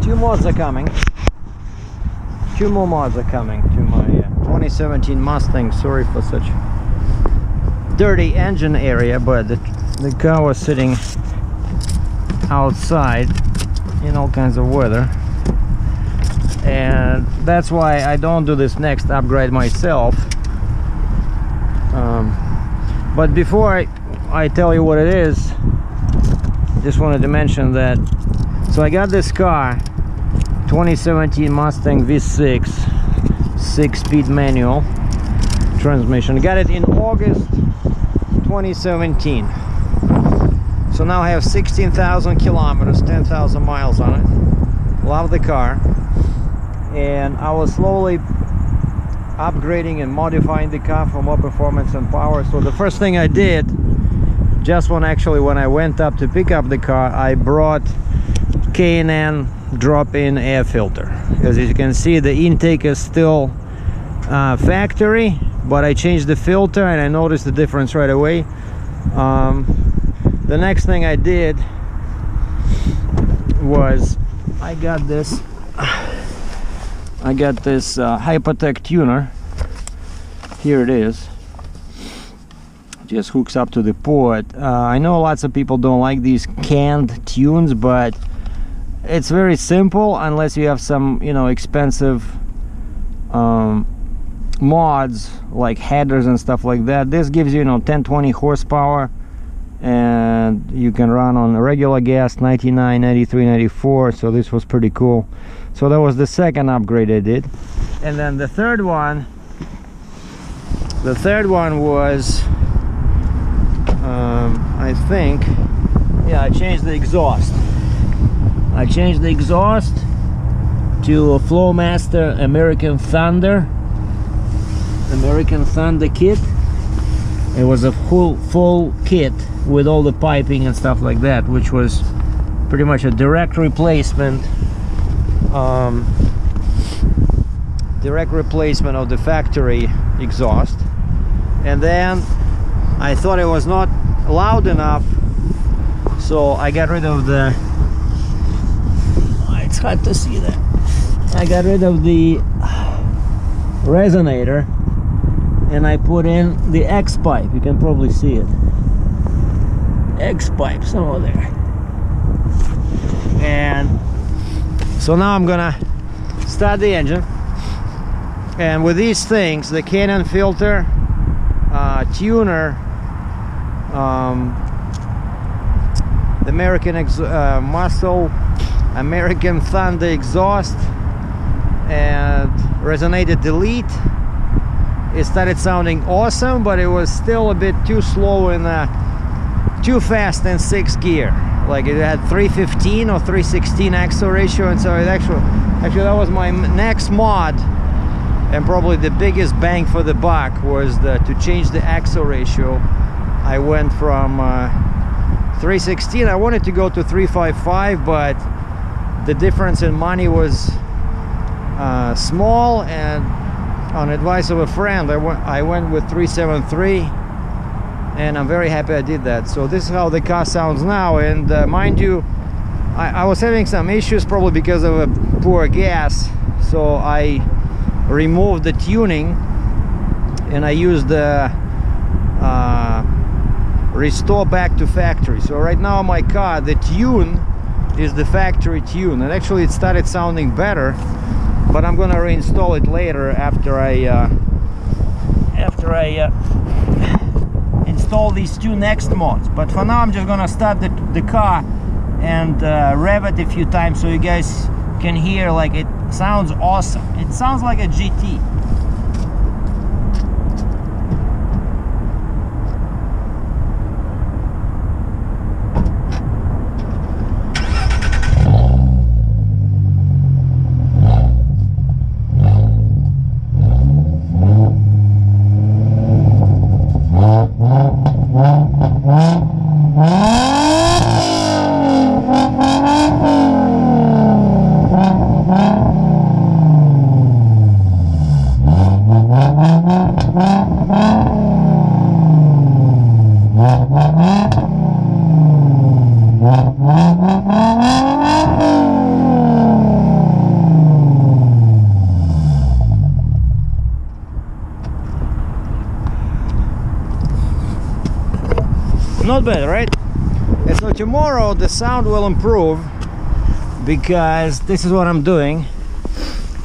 Two mods are coming. Two more mods are coming to my 2017 Mustang. Sorry for such dirty engine area, but the car was sitting outside in all kinds of weather, and that's why I don't do this next upgrade myself. But before I tell you what it is, just wanted to mention that, so I got this car, 2017 Mustang V6 6-speed manual transmission. Got it in August 2017. So now I have 16,000 kilometers, 10,000 miles on it. Love the car. And I was slowly upgrading and modifying the car for more performance and power. So the first thing I did, just when I went up to pick up the car, I brought K&N drop-in air filter. As you can see, the intake is still factory, but I changed the filter and I noticed the difference right away. The next thing I did was I got this Hypertech Tuner. Here it is. Just hooks up to the port. I know lots of people don't like these canned tunes, but it's very simple unless you have some, you know, expensive mods like headers and stuff like that. This gives you, 10-20 horsepower, and you can run on regular gas, 99, 93, 94. So this was pretty cool. So that was the second upgrade I did. And then the third one was I think, yeah, I changed the exhaust. I changed the exhaust to a Flowmaster American Thunder kit. It was a full kit with all the piping and stuff like that, which was pretty much a direct replacement of the factory exhaust. And then I thought it was not loud enough, so I got rid of the, it's hard to see that, I got rid of the resonator and I put in the X pipe. You can probably see it, X pipe somewhere there. And so now I'm gonna start the engine, and with these things, the K&N filter, tuner, the American Muscle American Thunder exhaust, and resonated delete, it started sounding awesome, but it was still a bit too slow and too fast in 6th gear. Like it had 315 or 316 axle ratio, and so it actually that was my next mod, and probably the biggest bang for the buck was to change the axle ratio. I went from 316, I wanted to go to 355, but the difference in money was small, and on advice of a friend I went with 373, and I'm very happy I did that. So this is how the car sounds now. And mind you, I was having some issues, probably because of a poor gas, so I removed the tuning and I used the restore back to factory. So right now my car, the tune is the factory tune, and actually it started sounding better, but I'm gonna reinstall it later after I install these two next mods. But for now I'm just gonna start the car and rev it a few times so you guys can hear. Like, it sounds awesome. It sounds like a GT. bit, right? And so tomorrow the sound will improve, because this is what I'm doing.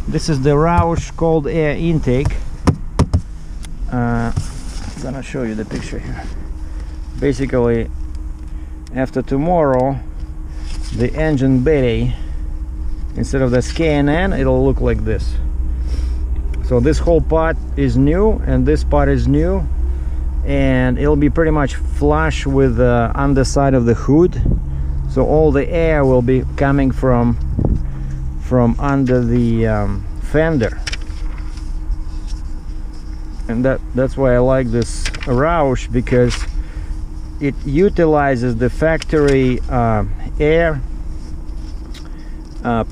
This is the Roush cold air intake. I'm gonna show you the picture here. Basically, after tomorrow, the engine bay, instead of the SKNN, it'll look like this. So this whole part is new, and this part is new, and it'll be pretty much flush with the underside of the hood. So all the air will be coming from under the fender. And that's why I like this Roush, because it utilizes the factory air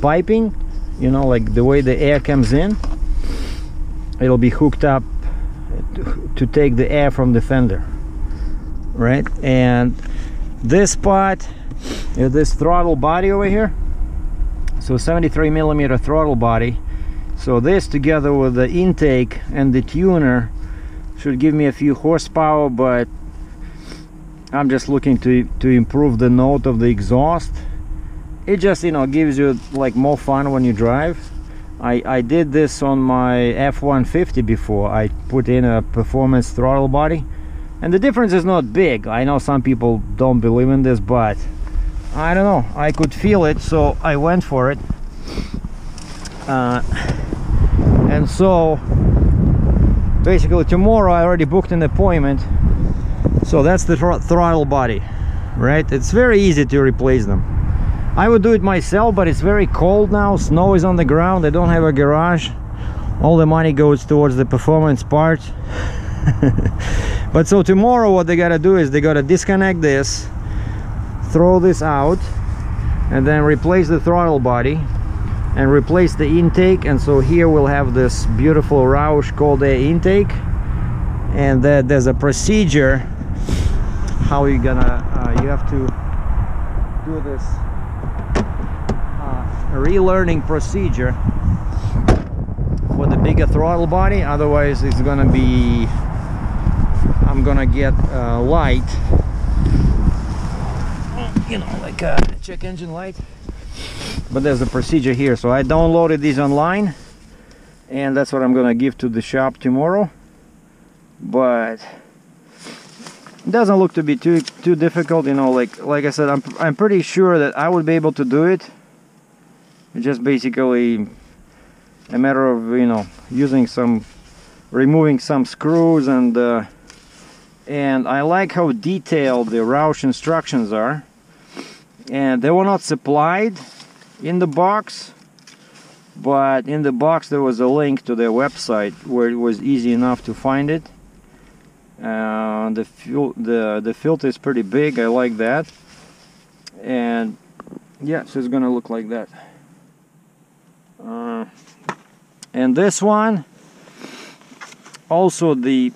piping, you know, like the way the air comes in. It'll be hooked up to take the air from the fender, right? And this part is this throttle body over here. So 73mm throttle body. So this, together with the intake and the tuner, should give me a few horsepower, but I'm just looking to improve the note of the exhaust. It just, you know, gives you like more fun when you drive. I did this on my F-150 before. I put in a performance throttle body, and the difference is not big. I know some people don't believe in this, but I don't know, I could feel it, so I went for it. And so basically tomorrow I already booked an appointment. So that's the throttle body, right? It's very easy to replace them. I would do it myself, but it's very cold now. Snow is on the ground. I don't have a garage. All the money goes towards the performance part. But so tomorrow what they gotta do is they gotta disconnect this, throw this out, and then replace the throttle body and replace the intake. And so here we'll have this beautiful Roush cold air intake, and there's a procedure how you're gonna you have to do this relearning procedure for the bigger throttle body. Otherwise it's gonna be, I'm gonna get light, you know, like a check engine light. But there's a procedure here, so I downloaded these online, and that's what I'm gonna give to the shop tomorrow. But it doesn't look to be too difficult, you know. Like I said, I'm pretty sure that I would be able to do it. It's just basically a matter of, you know, removing some screws, and I like how detailed the Roush instructions are. And they were not supplied in the box, but in the box there was a link to their website where it was easy enough to find it. The filter is pretty big. I like that. And yeah, so it's gonna look like that. And this one also, there's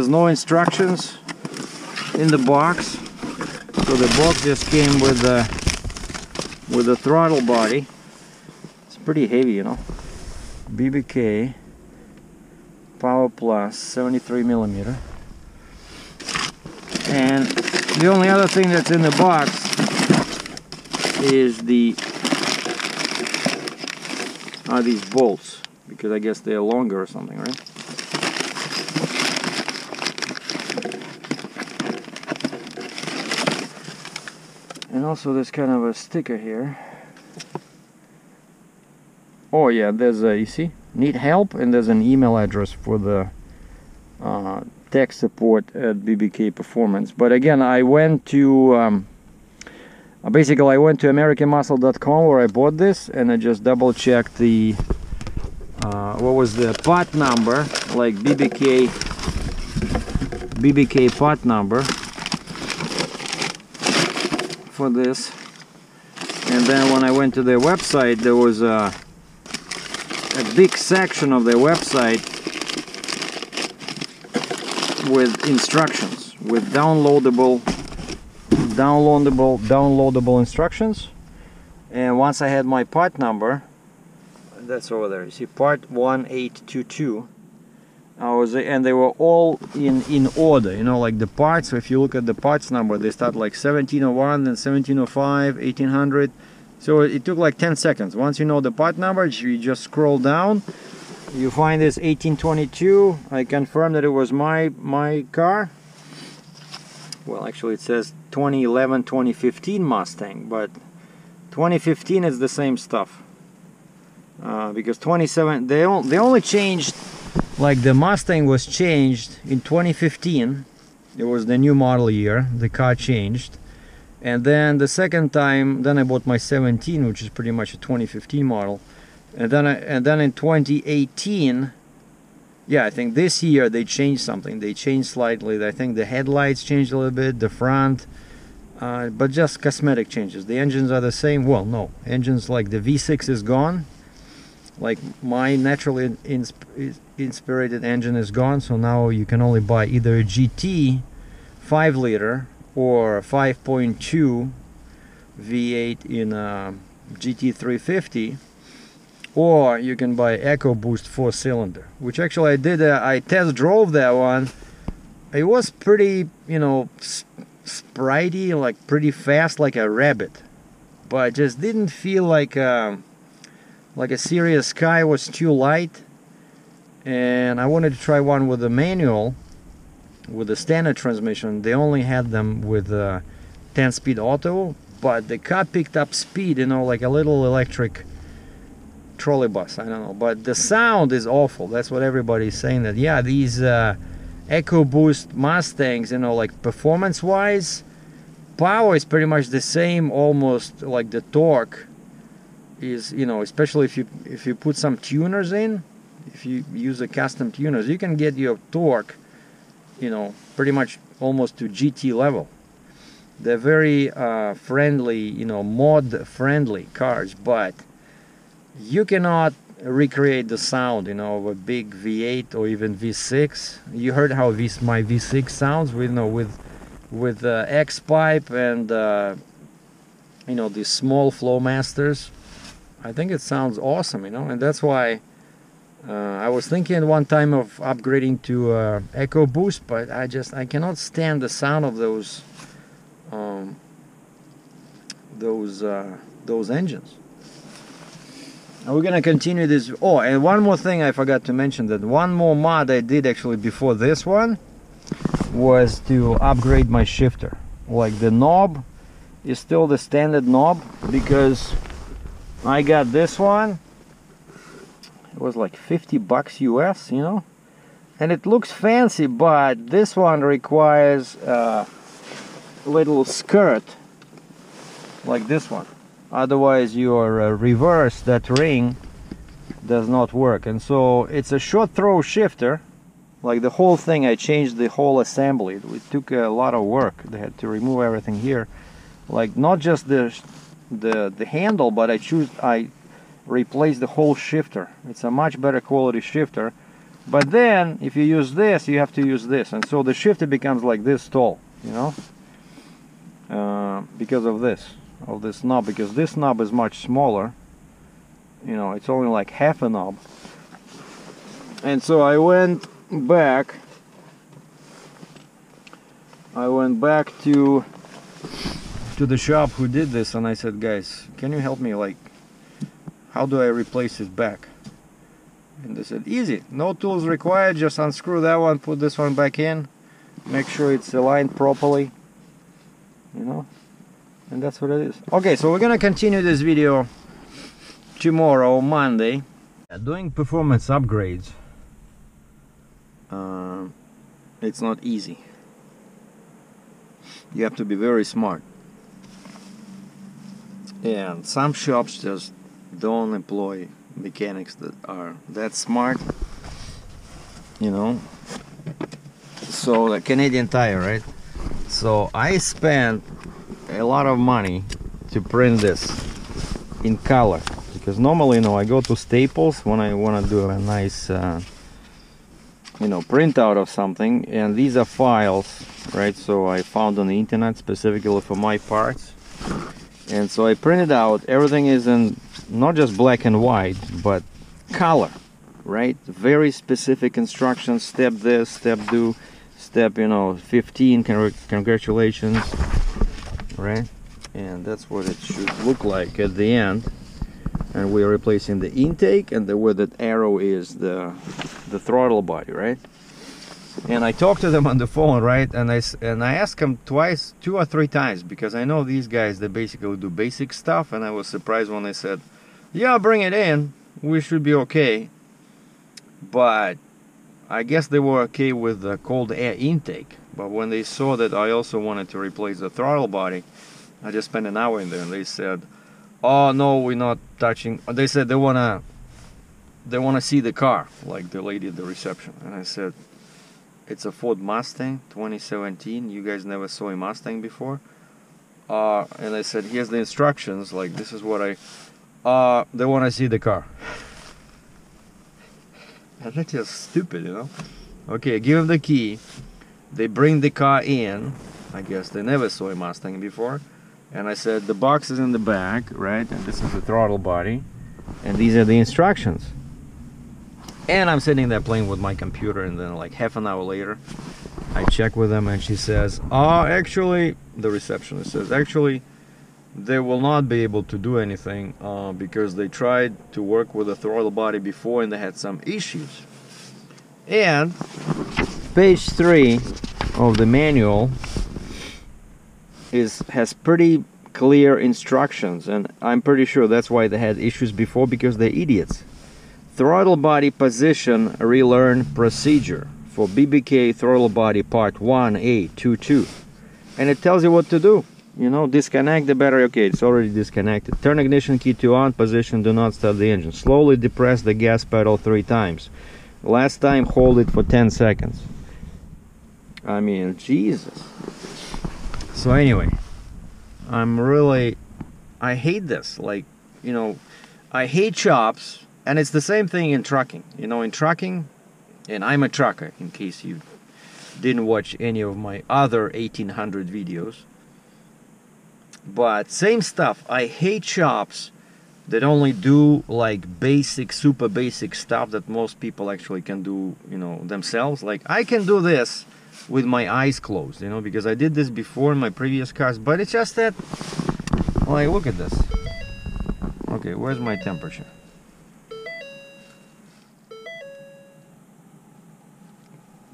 no instructions in the box, so the box just came with the throttle body. It's pretty heavy, you know. BBK Power Plus 73mm. And the only other thing that's in the box is these bolts, because I guess they're longer or something, right? And also there's kind of a sticker here. Oh yeah, there's a, you see, need help, and there's an email address for the tech support at BBK Performance. But again, I went to basically I went to AmericanMuscle.com where I bought this, and I just double checked the what was the part number, like BBK part number for this. And then when I went to their website, there was a big section of their website with instructions, with downloadable instructions. And once I had my part number, that's over there, you see, part 1822, and they were all in order, you know, like the parts. So if you look at the parts number, they start like 1701, then 1705, 1800. So it took like 10 seconds. Once you know the part number, you just scroll down, you find this 1822. I confirmed that it was my car. Well, actually it says 2011 2015 Mustang, but 2015 is the same stuff, because 27 they only changed, like the Mustang was changed in 2015. It was the new model year, the car changed. And then the second time, then I bought my 17, which is pretty much a 2015 model. And then in 2018, yeah, I think this year they changed something. They changed slightly. I think the headlights changed a little bit, the front, but just cosmetic changes. The engines are the same. Well, no, engines like the V6 is gone. Like my naturally inspirated engine is gone. So now you can only buy either a GT 5-liter or 5.2 V8 in a GT350, or you can buy EcoBoost 4-cylinder, which actually I did. I test drove that one. It was pretty, you know, spritey, like pretty fast, like a rabbit, but just didn't feel like a serious car. It was too light, and I wanted to try one with a manual, with a standard transmission. They only had them with 10-speed auto, but the car picked up speed, you know, like a little electric trolley bus. I don't know, but the sound is awful. That's what everybody's saying, that yeah, these EcoBoost Mustangs, you know, like performance wise, power is pretty much the same, almost. Like the torque is, you know, especially if you put some tuners in, if you use a custom tuners, you can get your torque, you know, pretty much almost to GT level. They're very friendly, you know, mod friendly cars, but you cannot recreate the sound, you know, of a big V8 or even V6. You heard how my V6 sounds, with, you know, with X pipe and you know, these small Flowmasters. I think it sounds awesome, you know, and that's why I was thinking one time of upgrading to EcoBoost, but I cannot stand the sound of those engines. Now we're gonna continue this. Oh, and one more thing I forgot to mention, that one more mod I did actually before this one was to upgrade my shifter. Like the knob is still the standard knob, because I got this one. It was like 50 bucks US, you know, and it looks fancy, but this one requires a little skirt like this one. Otherwise your reverse, that ring, does not work. And so it's a short throw shifter. Like the whole thing, I changed the whole assembly. It took a lot of work. They had to remove everything here, like not just the handle, but I replace the whole shifter. It's a much better quality shifter, but then if you use this, you have to use this, and so the shifter becomes like this tall, you know, because of this knob, because this knob is much smaller, you know, it's only like half a knob. And so I went back to the shop who did this, and I said, guys, can you help me, like, how do I replace it back? And they said, easy, no tools required, just unscrew that one, put this one back in, make sure it's aligned properly, you know, and that's what it is. Okay, so we're gonna continue this video tomorrow, Monday. Doing performance upgrades, it's not easy. You have to be very smart, and some shops just don't employ mechanics that are that smart, you know. So the Canadian Tire, right? So I spent a lot of money to print this in color, because normally, you know, I go to Staples when I want to do a nice you know, printout of something, and these are files, right? So I found on the internet specifically for my parts, and so I printed out. Everything is in not just black and white, but color. right? Very specific instructions, step this, step do, step, you know, 15, congratulations, right? And that's what it should look like at the end. And we're replacing the intake, and where that arrow is the throttle body, right? And I talked to them on the phone, right? And I asked them twice, 2 or 3 times, because I know these guys, they basically do basic stuff, and I was surprised when they said, yeah, bring it in, we should be okay. But I guess they were okay with the cold air intake. But when they saw that I also wanted to replace the throttle body, I just spent an hour in there, and they said, oh no, we're not touching. They said they wanna see the car, like the lady at the reception. And I said, it's a Ford Mustang 2017. You guys never saw a Mustang before. And I said, here's the instructions. Like, this is what they want to see the car. And that's just stupid, you know. Okay, give them the key. They bring the car in. I guess they never saw a Mustang before. And I said, the box is in the back, right? And this is the throttle body. And these are the instructions. And I'm sitting there playing with my computer, and then like half an hour later, I check with them, and she says, oh, actually, the receptionist says, actually, they will not be able to do anything because they tried to work with the throttle body before and they had some issues. And page 3 of the manual has pretty clear instructions, and I'm pretty sure that's why they had issues before, because they're idiots. Throttle body position relearn procedure for BBK throttle body part 1A22, and it tells you what to do. You know, disconnect the battery. Okay, it's already disconnected. Turn ignition key to on position. Do not start the engine. Slowly depress the gas pedal 3 times. Last time, hold it for 10 seconds. I mean, Jesus. So anyway, I hate this. Like, you know, I hate shops, and it's the same thing in trucking. You know, in trucking, and I'm a trucker, in case you didn't watch any of my other 1800 videos. But same stuff. I hate shops that only do like basic, super basic stuff that most people actually can do, you know, themselves. Like, I can do this with my eyes closed, you know, because I did this before in my previous cars, but it's just that, like, look at this. Okay, where's my temperature?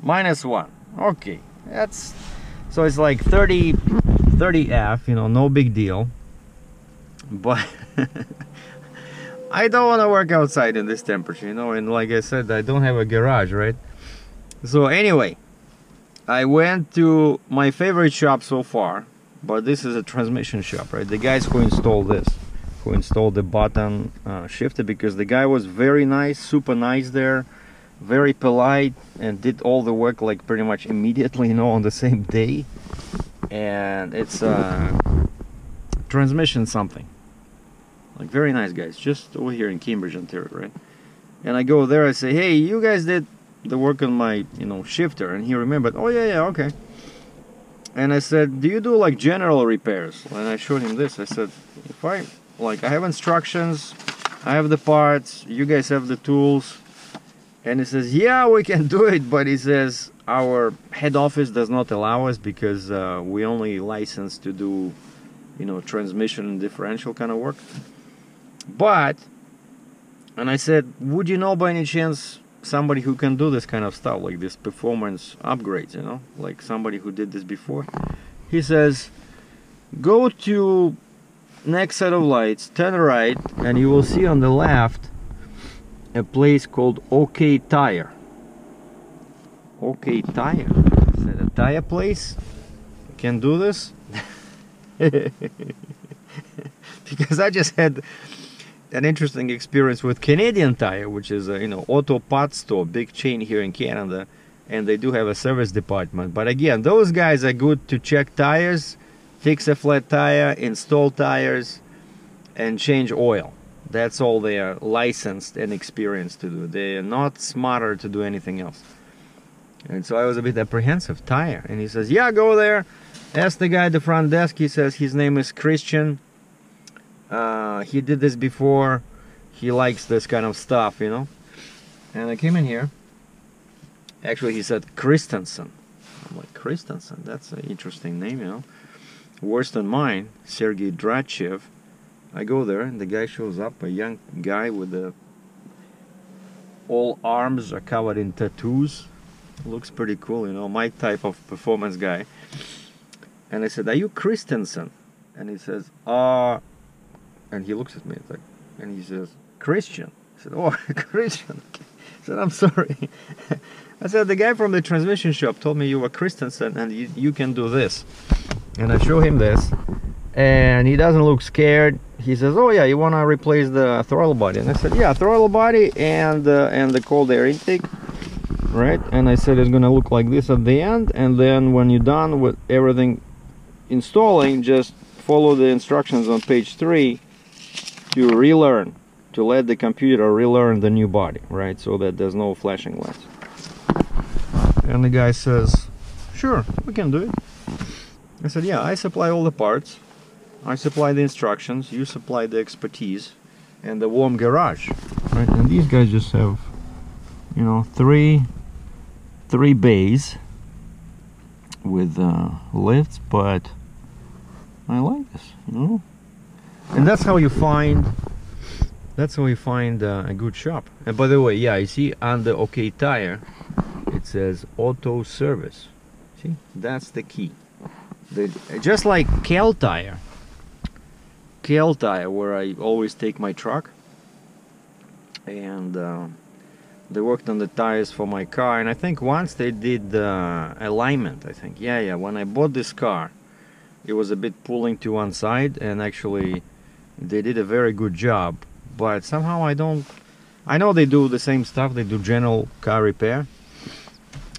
-1. Okay, that's, so it's like 30 F, you know, no big deal. But I don't want to work outside in this temperature, you know, and like I said, I don't have a garage, right? So anyway, I went to my favorite shop so far, but this is a transmission shop, right? The guys who installed this, who installed the button shifter, because the guy was very nice, super nice there, very polite, and did all the work like pretty much immediately, you know, on the same day. And it's transmission something, like, very nice guys, just over here in Cambridge, Ontario, right? And I go there, I say, hey, you guys did the work on my, you know, shifter. And he remembered, oh yeah, okay. And I said, do you do like general repairs? And I showed him this. I said, if I have instructions, I have the parts, you guys have the tools. And he says, yeah, we can do it, but he says our head office does not allow us, because we only licensed to do, you know, transmission and differential kind of work. But, and I said, would you know by any chance somebody who can do this kind of stuff, like this performance upgrades, you know, like somebody who did this before? He says, go to next set of lights, turn right, and you will see on the left a place called OK Tire. OK Tire? Is that a tire place? Can do this? Because I just had an interesting experience with Canadian Tire, which is a, you know, auto parts store, big chain here in Canada, and they do have a service department. But again, those guys are good to check tires, fix a flat tire, install tires, and change oil. That's all they are licensed and experienced to do. They are not smarter to do anything else. And so I was a bit apprehensive. Tire. And he says, yeah, go there, ask the guy at the front desk. He says his name is Christian. He did this before. He likes this kind of stuff, you know. And I came in here. Actually, he said Christensen. I'm like, Christensen? That's an interesting name, you know. Worse than mine, SERGEI DRATCHEV. I go there, and the guy shows up, a young guy with all arms are covered in tattoos. Looks pretty cool, you know, my type of performance guy. And I said, "Are you Christensen?" And he says, and he looks at me, like, and he says, "Christian." I said, "Oh, Christian." I said, "I'm sorry." I said, "The guy from the transmission shop told me you were Christensen and you can do this." And I show him this, and he doesn't look scared. He says, "Oh yeah, you want to replace the throttle body?" And I said, "Yeah, throttle body and the cold air intake, right?" And I said, "It's gonna look like this at the end, and then when you're done with everything installing, just follow the instructions on page 3 to relearn, to let the computer relearn the new body, right? So that there's no flashing lights." And the guy says, "Sure, we can do it." I said, "Yeah, I supply all the parts, I supply the instructions, you supply the expertise and the warm garage, right?" And these guys just have, you know, three bays with lifts, but I like this, you know. And that's how you find a good shop. And by the way, yeah, you see on the OK Tire it says auto service. See, that's the key. Just like Cal Tire, where I always take my truck, and they worked on the tires for my car. And I think once they did alignment, I think, yeah, when I bought this car, it was a bit pulling to one side, and actually they did a very good job. But somehow I know they do the same stuff, they do general car repair,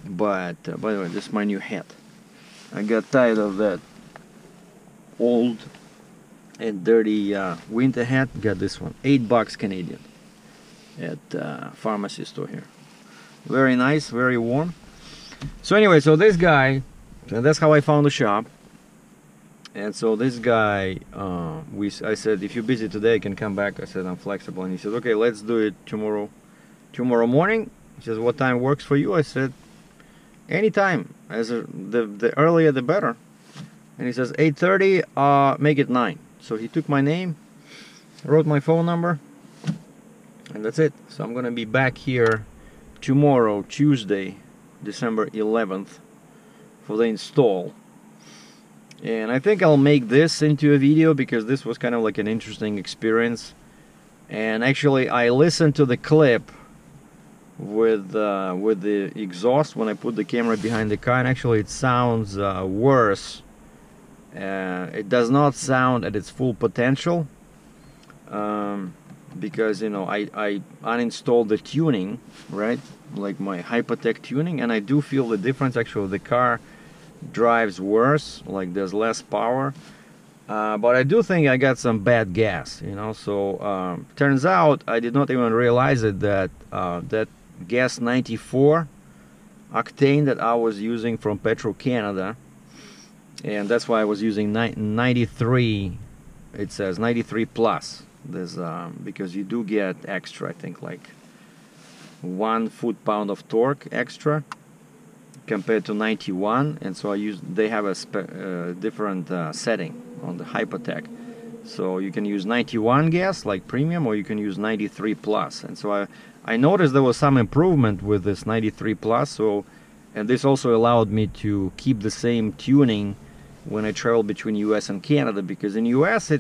but by the way, this is my new hat. I got tired of that old and dirty winter hat. Got this one, $8 Canadian at pharmacy store here. Very nice, very warm. So anyway, so this guy, and that's how I found the shop. And so this guy, I said, "If you're busy today, I can come back." I said, "I'm flexible." And he said, "Okay, let's do it tomorrow morning." He says, "What time works for you?" I said, "Anytime, the earlier the better." And he says, 8:30, make it 9. So he took my name, wrote my phone number, and that's it. So I'm gonna be back here tomorrow, Tuesday, December 11th, for the install. And I think I'll make this into a video because this was kind of like an interesting experience. And actually I listened to the clip with the exhaust when I put the camera behind the car, and actually it sounds worse. It does not sound at its full potential, because, you know, I uninstalled the tuning, right, like my Hypertech tuning, and I do feel the difference. Actually the car drives worse, like there's less power, but I do think I got some bad gas, you know. So turns out I did not even realize it, that that gas 94 octane that I was using from Petro Canada, and that's why I was using 93, it says 93 plus. There's because you do get extra, I think like 1 foot-pound of torque extra compared to 91, and so they have a different setting on the Hypertech. So you can use 91 gas like premium, or you can use 93 plus. And so I noticed there was some improvement with this 93 plus. So, and this also allowed me to keep the same tuning when I travel between US and Canada, because in US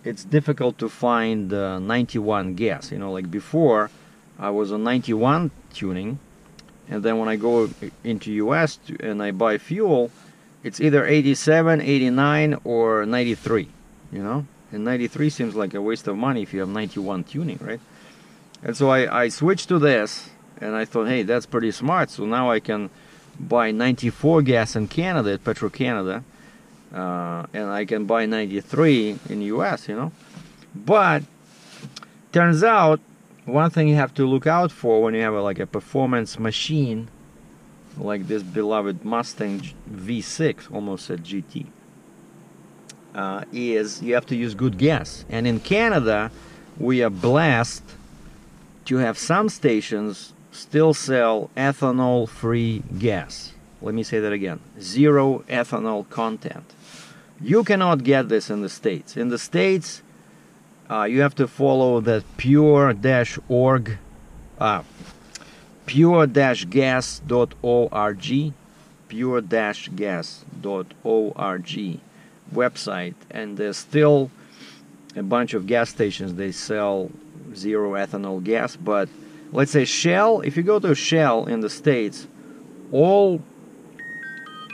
it's difficult to find 91 gas. You know, like before I was on 91 tuning, and then when I go into US and I buy fuel, it's either 87, 89, or 93, you know? And 93 seems like a waste of money if you have 91 tuning, right? And so I switched to this, and I thought, hey, that's pretty smart. So now I can buy 94 gas in Canada at Petro Canada, and I can buy 93 in US, you know? But turns out, one thing you have to look out for when you have like a performance machine like this beloved Mustang V6, almost a GT, is you have to use good gas. And in Canada we are blessed you have some stations still sell ethanol-free gas. Let me say that again. 0 ethanol content. You cannot get this in the States. In the States, you have to follow the pure-org, pure-gas.org, pure-gas.org website, and there's still a bunch of gas stations. They sell 0 ethanol gas, but let's say Shell, if you go to Shell in the States, all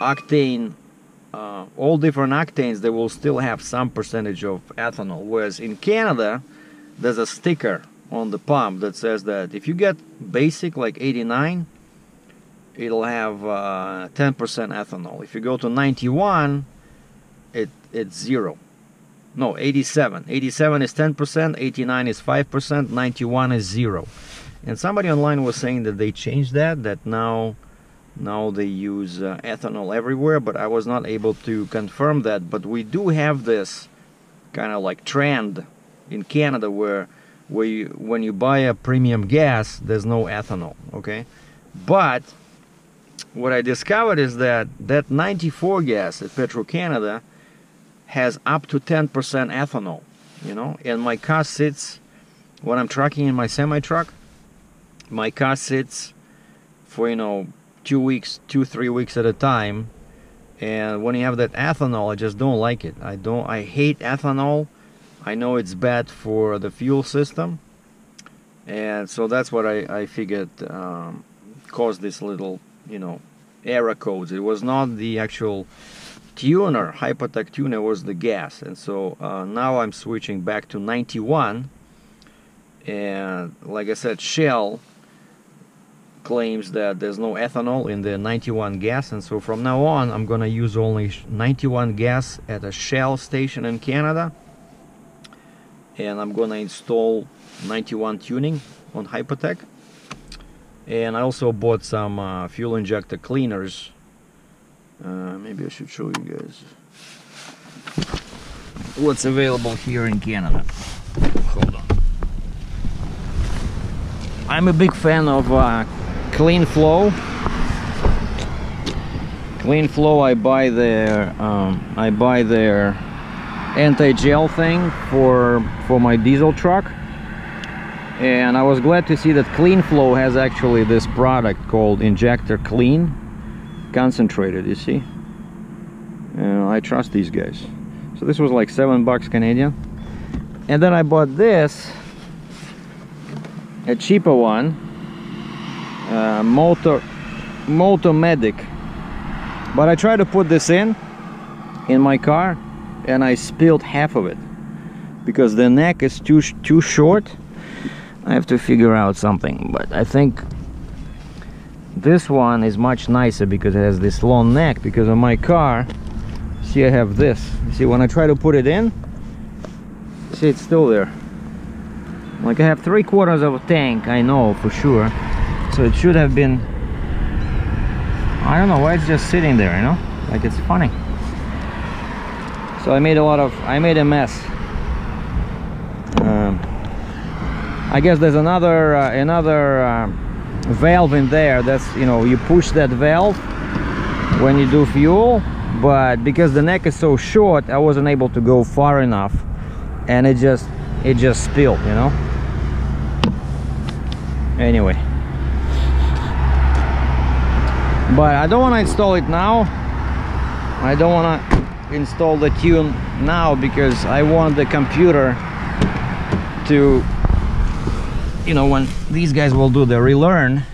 octane, all different octanes, they will still have some percentage of ethanol, whereas in Canada there's a sticker on the pump that says that if you get basic like 89, it'll have 10% ethanol. If you go to 91, it's 0. No, 87. 87 is 10%, 89 is 5%, 91 is 0. And somebody online was saying that they changed that now they use ethanol everywhere, but I was not able to confirm that. But we do have this kind of like trend in Canada where when you buy a premium gas, there's no ethanol, okay? But what I discovered is that 94 gas at Petro-Canada has up to 10% ethanol, you know? And my car sits, when I'm trucking in my semi-truck, my car sits for, you know, 2 weeks, 2-3 weeks at a time, and when you have that ethanol, I just don't like it. I hate ethanol. I know it's bad for the fuel system, and so that's what I figured caused this little, you know, error codes. It was not the actual tuner, Hypertech Tuner, was the gas. And so now I'm switching back to 91, and like I said, Shell claims that there's no ethanol in the 91 gas, and so from now on I'm gonna use only 91 gas at a Shell station in Canada, and I'm gonna install 91 tuning on Hypertech. And I also bought some fuel injector cleaners. Maybe I should show you guys what's available here in Canada. Hold on. I'm a big fan of Clean Flow. Clean Flow, I buy their anti-gel thing for my diesel truck, and I was glad to see that Clean Flow has actually this product called Injector Clean Concentrated. You see, I trust these guys. So this was like $7 Canadian, and then I bought this, a cheaper one, Motor Medic, but I tried to put this in my car and I spilled half of it because the neck is too short. I have to figure out something, but I think this one is much nicer because it has this long neck. Because on my car, see, I have this. You see, when I try to put it in, see, it's still there. Like I have 3/4 of a tank, I know for sure. So it should have been, I don't know why it's just sitting there, you know, like it's funny. So I made a mess. I guess there's another valve in there. That's, you know, you push that valve when you do fuel, but because the neck is so short, I wasn't able to go far enough, and it just spilled, you know. Anyway, but I don't want to install it now. I don't want to install the tune now because I want the computer to, you know, when these guys will do the relearn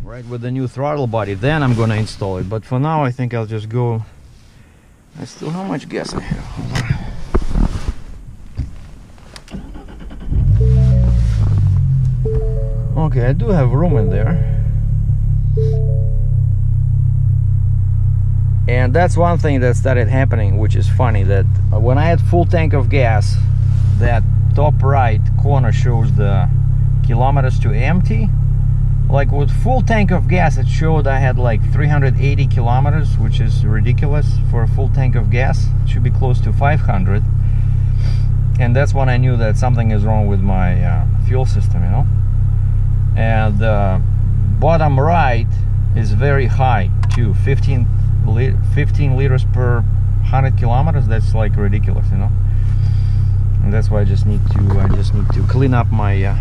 right with the new throttle body, then I'm gonna install it. But for now, I think I'll just go. I still, how much gas I have? Okay, I do have room in there. And that's one thing that started happening, which is funny, that when I had full tank of gas, that top right corner shows the kilometers to empty. Like with full tank of gas, it showed I had like 380 kilometers, which is ridiculous for a full tank of gas. It should be close to 500. And and that's when I knew that something is wrong with my fuel system, you know. And bottom right is very high too, 15 liters per 100 kilometers. That's like ridiculous, you know. And that's why I just need to clean up my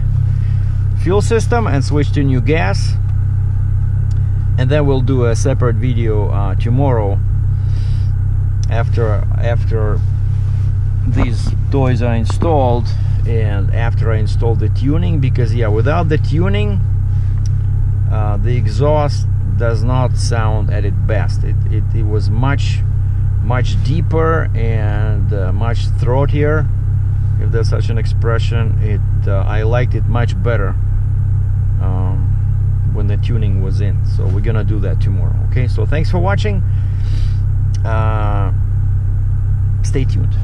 fuel system and switch to new gas. And then we'll do a separate video tomorrow after these toys are installed and after I install the tuning, because yeah, without the tuning the exhaust does not sound at its best. It was much deeper and much throatier, if there's such an expression. I liked it much better when the tuning was in. So we're gonna do that tomorrow. Okay, so thanks for watching. Stay tuned.